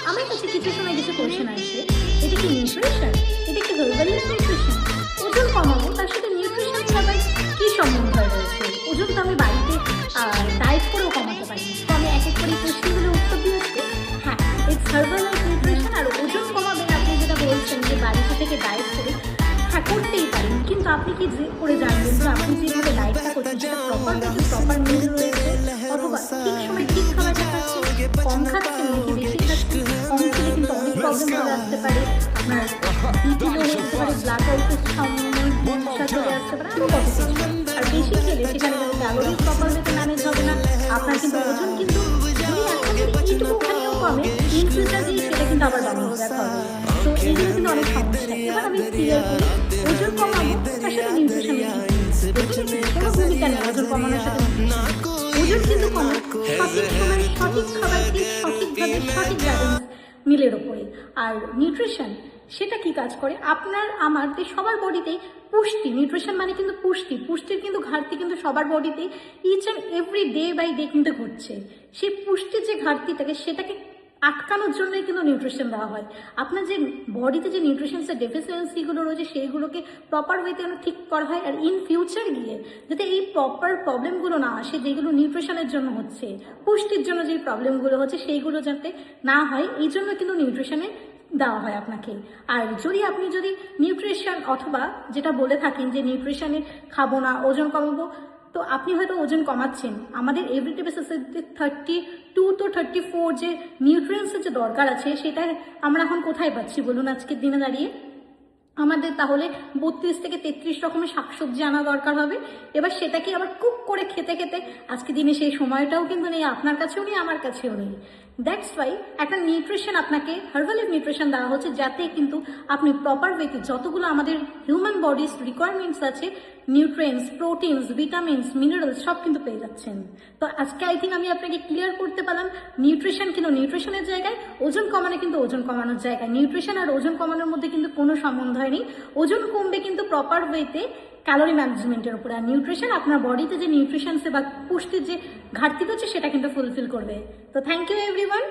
আমার কাছে কিছু সময় কিছু কোয়েশ্চেন আসে, এটা কি নিউট্রিশন, এটা কি হার্বাল নিউট্রিশন, ওজন কমাবো তার সাথে নিউট্রিশন আবার কি সম্বন্ধ রয়েছে? ওজন তো আমি বাড়িতে ডায়েট করেও কমাতে পারি। তো আমি এক এক করে কোয়েশ্চেনগুলো উত্তর দিয়েছি। হ্যাঁ, ইটস হার্বাল নিউট্রিশন। আর ওজন কমাবেন আপনি যেটা বলছেন যে বাড়িতে থেকে ডায়েট করে, হ্যাঁ করতেই পারেন, কিন্তু আপনি কি যে করে জানবেন যে আপনি যেভাবে ডায়েটটা করছেন সেটা প্রপার মিল রয়েছে, অথবা ঠিক সময় ঠিক খাবারটা খাচ্ছেন, কম খাচ্ছেন নাকি বেশি খাচ্ছেন? কম খেলে কিন্তু অনেক প্রবলেম চলে আসতে পারে, আপনার বিপি লো হয়ে যেতে পারে, ব্লাড আউটের সমস্যা চলে আসতে পারে, আরও কত কিছু। আর বেশি খেলে সেখানে কিন্তু ক্যালোরি প্রপার ওয়েতে ম্যানেজ হবে না, আপনার কিন্তু ওজন কিন্তু যদি এখন এইটুকুখানিও কমে, ইন ফিউচার দিয়ে সেটা কিন্তু আবার বাড়ানো হবে। তো এইগুলো কিন্তু অনেক সমস্যা। এবার আমি ক্লিয়ার করি, ওজন কমাবো তার সাথে নিউট্রিশনের কোনো ভূমিকা নেই ওজন কমানোর সাথে। ওজন কিন্তু কমে সঠিক সময়ে সঠিক খাবার খেয়ে সঠিকভাবে সঠিক গাইডেন্স মিলের ওপরে। আর নিউট্রিশন সেটা কি কাজ করে, আপনার আমাদের সবার বডিতেই পুষ্টি, নিউট্রিশন মানে কিন্তু পুষ্টির কিন্তু ঘাটতি কিন্তু সবার বডিতেই each and every day by day কিন্তু ঘটছে। সেই পুষ্টির যে ঘাটতিটাকে সেটাকে আটকানোর জন্যই কিন্তু নিউট্রিশন দেওয়া হয়। আপনার যে বডিতে যে নিউট্রিশনসের ডেফিসিয়েন্সিগুলো রয়েছে সেইগুলোকে প্রপার ওয়েতে ঠিক করা হয়। আর ইন ফিউচার গিয়ে যাতে এই প্রপার প্রবলেমগুলো না আসে যেগুলো নিউট্রিশনের জন্য হচ্ছে, পুষ্টির জন্য যে প্রবলেমগুলো হচ্ছে সেইগুলো যাতে না হয়, এই জন্য কিন্তু নিউট্রিশনে দেওয়া হয় আপনাকে। আর আপনি যদি নিউট্রিশন অথবা যেটা বলে থাকেন যে নিউট্রিশনে খাবো না ওজন কমাবো, তো আপনি হয়তো ওজন কমাচ্ছেন, আমাদের এভরিডে বেসিসে 32 to 34 যে নিউট্রিয়েন্টসের যে দরকার আছে সেটা আমরা এখন কোথায় পাচ্ছি বলুন আজকের দিনে দাঁড়িয়ে? আমাদের তাহলে 32 থেকে 33 রকমের শাকসবজি আনা দরকার হবে। এবার সেটাকে আবার কুক করে খেতে খেতে আজকে দিনে সেই সময়টাও কিন্তু নেই, আপনার কাছেও নেই, আমার কাছেও নেই। দ্যাটস ওয়াই একটা নিউট্রিশন আপনাকে হার্বাল নিউট্রিশন দেওয়া হচ্ছে যাতে কিন্তু আপনি প্রপার ওয়েতে যতগুলো আমাদের হিউম্যান বডির রিকোয়ারমেন্টস আছে, নিউট্রিয়েন্টস, প্রোটিনস, ভিটামিনস, মিনারেলস সব কিন্তু পেয়ে যাচ্ছেন। তো আজকে আই থিঙ্ক আমি আপনাকে ক্লিয়ার করতে পারলাম নিউট্রিশন কিন্তু নিউট্রিশনের জায়গায়, ওজন কমানো কিন্তু ওজন কমানোর জায়গায়। নিউট্রিশন আর ওজন কমানোর মধ্যে কিন্তু কোনো সম্বন্ধ হয়নি। ওজন কমবে কিন্তু প্রপার ওয়েতে ক্যালোরি ম্যানেজমেন্টের উপরে। আর নিউট্রিশন আপনার বডিতে যে নিউট্রিশনসে বা পুষ্টির যে ঘাটতি হচ্ছে সেটা কিন্তু ফুলফিল করবে। তো থ্যাংক ইউ এভরিওয়ান।